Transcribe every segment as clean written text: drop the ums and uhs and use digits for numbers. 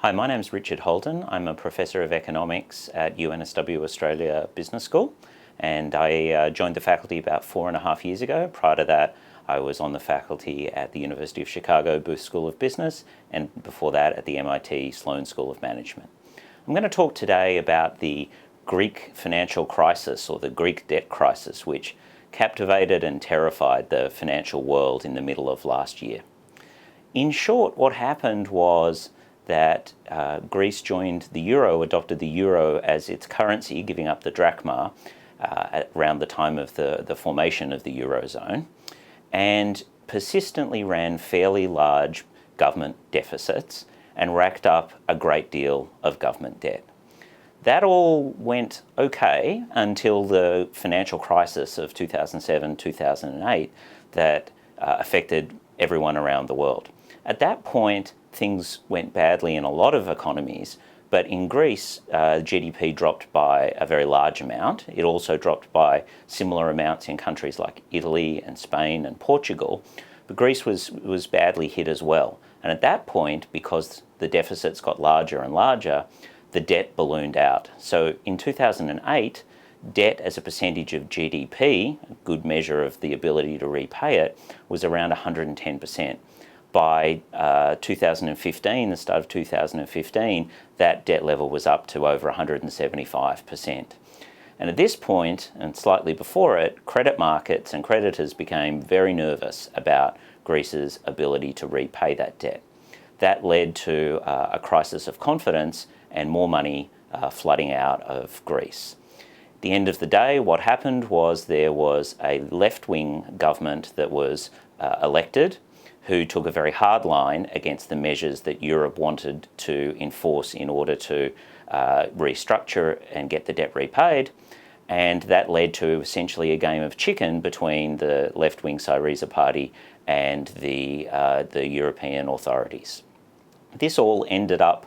Hi, my name's Richard Holden. I'm a Professor of Economics at UNSW Australia Business School, and I joined the faculty about 4.5 years ago. Prior to that, I was on the faculty at the University of Chicago Booth School of Business, and before that at the MIT Sloan School of Management. I'm going to talk today about the Greek financial crisis, or the Greek debt crisis, which captivated and terrified the financial world in the middle of last year. In short, what happened was that Greece joined the euro, adopted the euro as its currency, giving up the drachma around the time of the formation of the eurozone, and persistently ran fairly large government deficits and racked up a great deal of government debt. That all went okay until the financial crisis of 2007-2008 that affected everyone around the world. At that point, things went badly in a lot of economies, but in Greece, GDP dropped by a very large amount. It also dropped by similar amounts in countries like Italy and Spain and Portugal, but Greece was badly hit as well. And at that point, because the deficits got larger and larger, the debt ballooned out. So in 2008, debt as a percentage of GDP, a good measure of the ability to repay it, was around 110%. By 2015, the start of 2015, that debt level was up to over 175%. And at this point, and slightly before it, credit markets and creditors became very nervous about Greece's ability to repay that debt. That led to a crisis of confidence and more money flooding out of Greece. At the end of the day, what happened was there was a left-wing government that was elected, who took a very hard line against the measures that Europe wanted to enforce in order to restructure and get the debt repaid. And that led to essentially a game of chicken between the left-wing Syriza party and the European authorities. This all ended up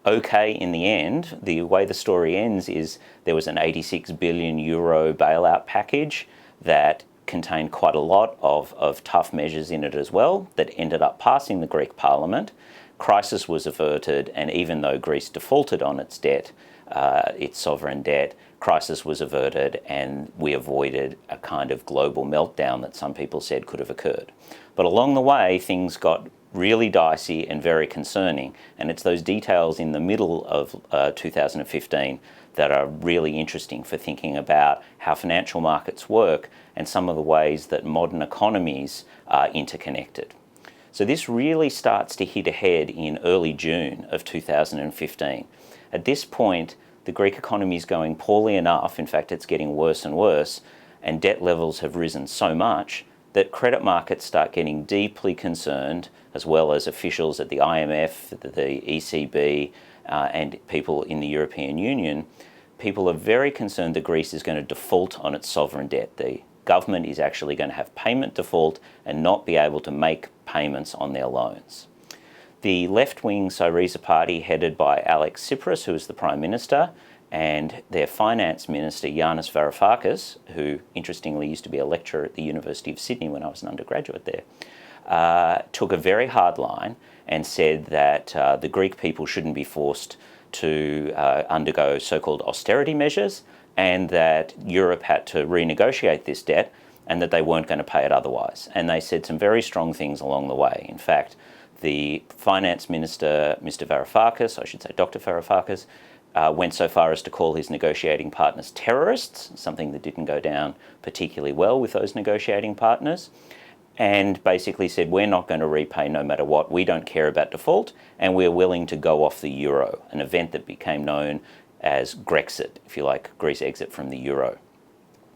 okay in the end. The way the story ends is there was an 86 billion euro bailout package that contained quite a lot of tough measures in it as well that ended up passing the Greek parliament. Crisis was averted, and even though Greece defaulted on its debt, its sovereign debt, crisis was averted, and we avoided a kind of global meltdown that some people said could have occurred. But along the way, things got really dicey and very concerning, and it's those details in the middle of 2015 that are really interesting for thinking about how financial markets work and some of the ways that modern economies are interconnected. So this really starts to hit ahead in early June of 2015. At this point, the Greek economy is going poorly enough, in fact it's getting worse and worse, and debt levels have risen so much that credit markets start getting deeply concerned, as well as officials at the IMF, the ECB, and people in the European Union. People are very concerned that Greece is going to default on its sovereign debt. The government is actually going to have payment default and not be able to make payments on their loans. The left-wing Syriza party, headed by Alex Tsipras, who is the Prime Minister, and their finance minister, Yanis Varoufakis, who interestingly used to be a lecturer at the University of Sydney when I was an undergraduate there, took a very hard line and said that the Greek people shouldn't be forced to undergo so-called austerity measures, and that Europe had to renegotiate this debt and that they weren't going to pay it otherwise. And they said some very strong things along the way. In fact, the finance minister, Mr. Varoufakis, I should say Dr. Varoufakis, went so far as to call his negotiating partners terrorists, something that didn't go down particularly well with those negotiating partners, and basically said, we're not going to repay no matter what, we don't care about default, and we're willing to go off the euro, an event that became known as Grexit, if you like, Greece's exit from the euro.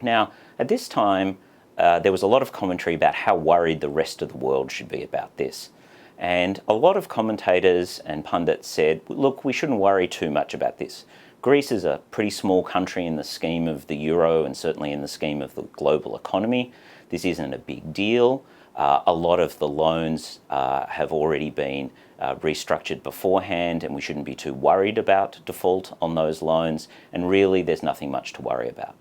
Now, at this time, there was a lot of commentary about how worried the rest of the world should be about this. And a lot of commentators and pundits said, look, we shouldn't worry too much about this. Greece is a pretty small country in the scheme of the euro and certainly in the scheme of the global economy. This isn't a big deal. A lot of the loans have already been restructured beforehand, and we shouldn't be too worried about default on those loans. And really, there's nothing much to worry about.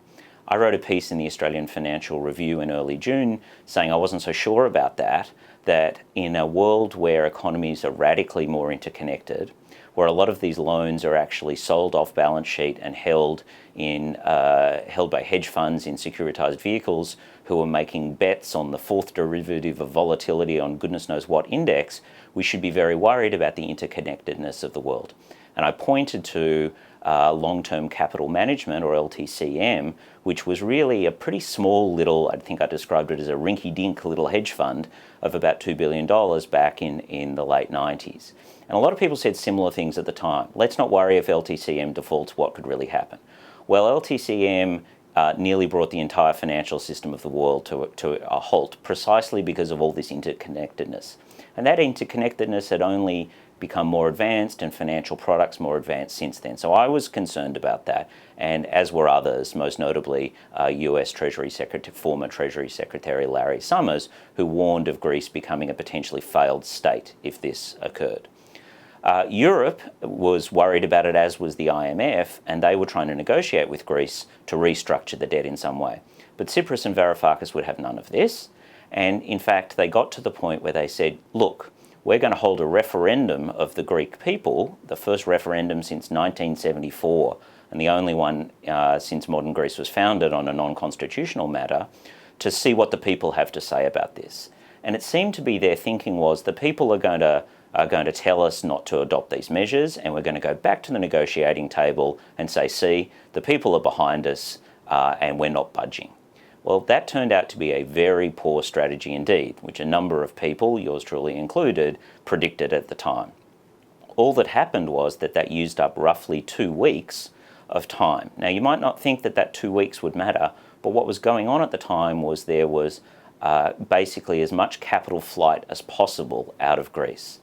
I wrote a piece in the Australian Financial Review in early June saying I wasn't so sure about that in a world where economies are radically more interconnected, where a lot of these loans are actually sold off balance sheet and held by hedge funds in securitized vehicles who are making bets on the fourth derivative of volatility on goodness knows what index, we should be very worried about the interconnectedness of the world. And I pointed to long-term capital management, or LTCM, which was really a pretty small little, I think I described it as a rinky-dink little hedge fund of about $2 billion back in the late 90s. And a lot of people said similar things at the time. Let's not worry if LTCM defaults, what could really happen? Well, LTCM nearly brought the entire financial system of the world to a halt, precisely because of all this interconnectedness. And that interconnectedness had only become more advanced and financial products more advanced since then. So I was concerned about that, and as were others, most notably US former Treasury Secretary Larry Summers, who warned of Greece becoming a potentially failed state if this occurred. Europe was worried about it, as was the IMF, and they were trying to negotiate with Greece to restructure the debt in some way. But Tsipras and Varoufakis would have none of this, and in fact they got to the point where they said, look, we're going to hold a referendum of the Greek people, the first referendum since 1974, and the only one since modern Greece was founded on a non-constitutional matter, to see what the people have to say about this. And it seemed to be their thinking was the people are going to tell us not to adopt these measures, and we're going to go back to the negotiating table and say, see, the people are behind us and we're not budging. Well, that turned out to be a very poor strategy indeed, which a number of people, yours truly included, predicted at the time. All that happened was that used up roughly 2 weeks of time. Now, you might not think that 2 weeks would matter, but what was going on at the time was there was basically as much capital flight as possible out of Greece.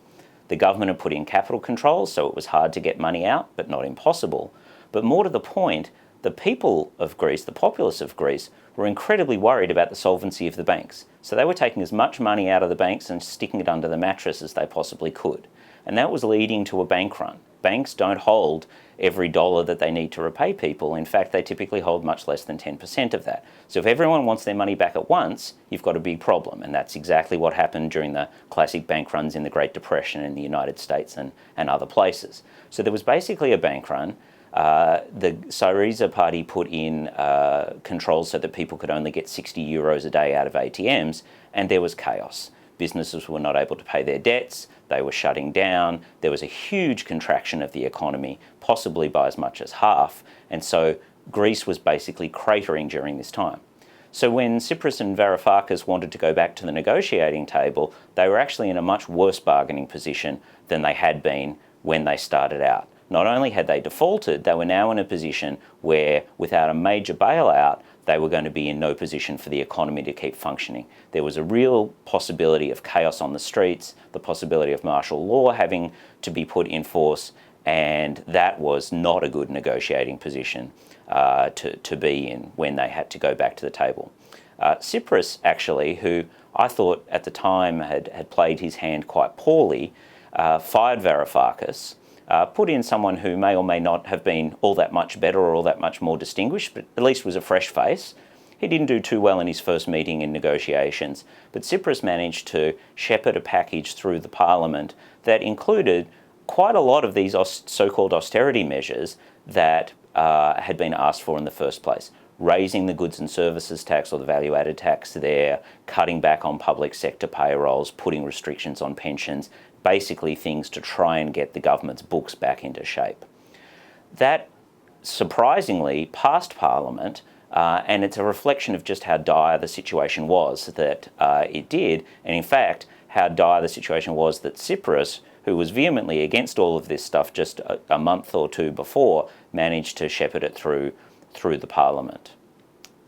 The government had put in capital controls, so it was hard to get money out, but not impossible. But more to the point, the people of Greece, the populace of Greece, were incredibly worried about the solvency of the banks. So they were taking as much money out of the banks and sticking it under the mattress as they possibly could. And that was leading to a bank run. Banks don't hold every dollar that they need to repay people. In fact, they typically hold much less than 10% of that. So if everyone wants their money back at once, you've got a big problem. And that's exactly what happened during the classic bank runs in the Great Depression in the United States and other places. So there was basically a bank run. The Syriza party put in controls so that people could only get 60 euros a day out of ATMs, and there was chaos. Businesses were not able to pay their debts, they were shutting down, there was a huge contraction of the economy, possibly by as much as half, and so Greece was basically cratering during this time. So when Tsipras and Varoufakis wanted to go back to the negotiating table, they were actually in a much worse bargaining position than they had been when they started out. Not only had they defaulted, they were now in a position where, without a major bailout, they were going to be in no position for the economy to keep functioning. There was a real possibility of chaos on the streets, the possibility of martial law having to be put in force, and that was not a good negotiating position to be in when they had to go back to the table. Tsipras, actually, who I thought at the time had played his hand quite poorly, fired Varoufakis, put in someone who may or may not have been all that much better or all that much more distinguished, but at least was a fresh face. He didn't do too well in his first meeting in negotiations, but Tsipras managed to shepherd a package through the parliament that included quite a lot of these so-called austerity measures that had been asked for in the first place. Raising the goods and services tax or the value-added tax there, cutting back on public sector payrolls, putting restrictions on pensions, basically things to try and get the government's books back into shape. That surprisingly passed Parliament, and it's a reflection of just how dire the situation was that it did, and in fact how dire the situation was that Tsipras, who was vehemently against all of this stuff just a month or two before, managed to shepherd it through the Parliament.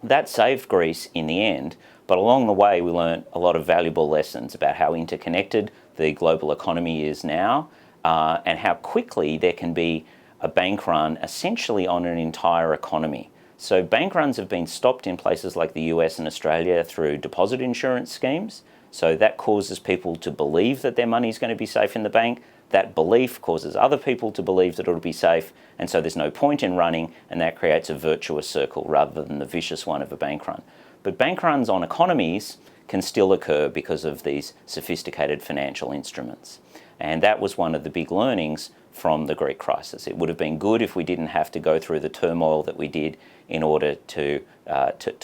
That saved Greece in the end, but along the way we learned a lot of valuable lessons about how interconnected the global economy is now, and how quickly there can be a bank run essentially on an entire economy. So bank runs have been stopped in places like the US and Australia through deposit insurance schemes. So that causes people to believe that their money is going to be safe in the bank. That belief causes other people to believe that it'll be safe, and so there's no point in running, and that creates a virtuous circle rather than the vicious one of a bank run. But bank runs on economies can still occur because of these sophisticated financial instruments. And that was one of the big learnings from the Greek crisis. It would have been good if we didn't have to go through the turmoil that we did in order to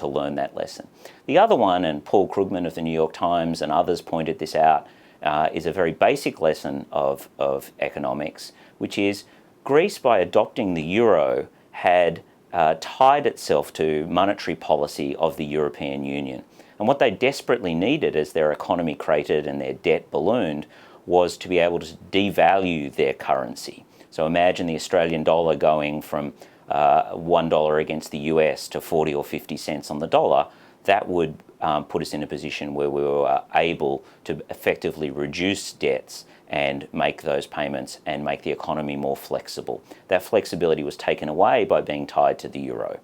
learn that lesson. The other one, and Paul Krugman of the New York Times and others pointed this out, is a very basic lesson of economics, which is Greece, by adopting the euro, had tied itself to monetary policy of the European Union. And what they desperately needed as their economy cratered and their debt ballooned was to be able to devalue their currency. So imagine the Australian dollar going from $1 against the US to 40 or 50 cents on the dollar. That would put us in a position where we were able to effectively reduce debts and make those payments and make the economy more flexible. That flexibility was taken away by being tied to the euro.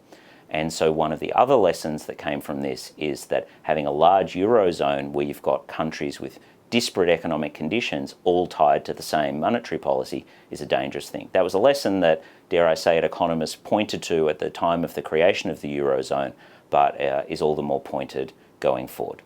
And so one of the other lessons that came from this is that having a large eurozone where you've got countries with disparate economic conditions all tied to the same monetary policy is a dangerous thing. That was a lesson that, dare I say it, economists pointed to at the time of the creation of the eurozone, but is all the more pointed going forward.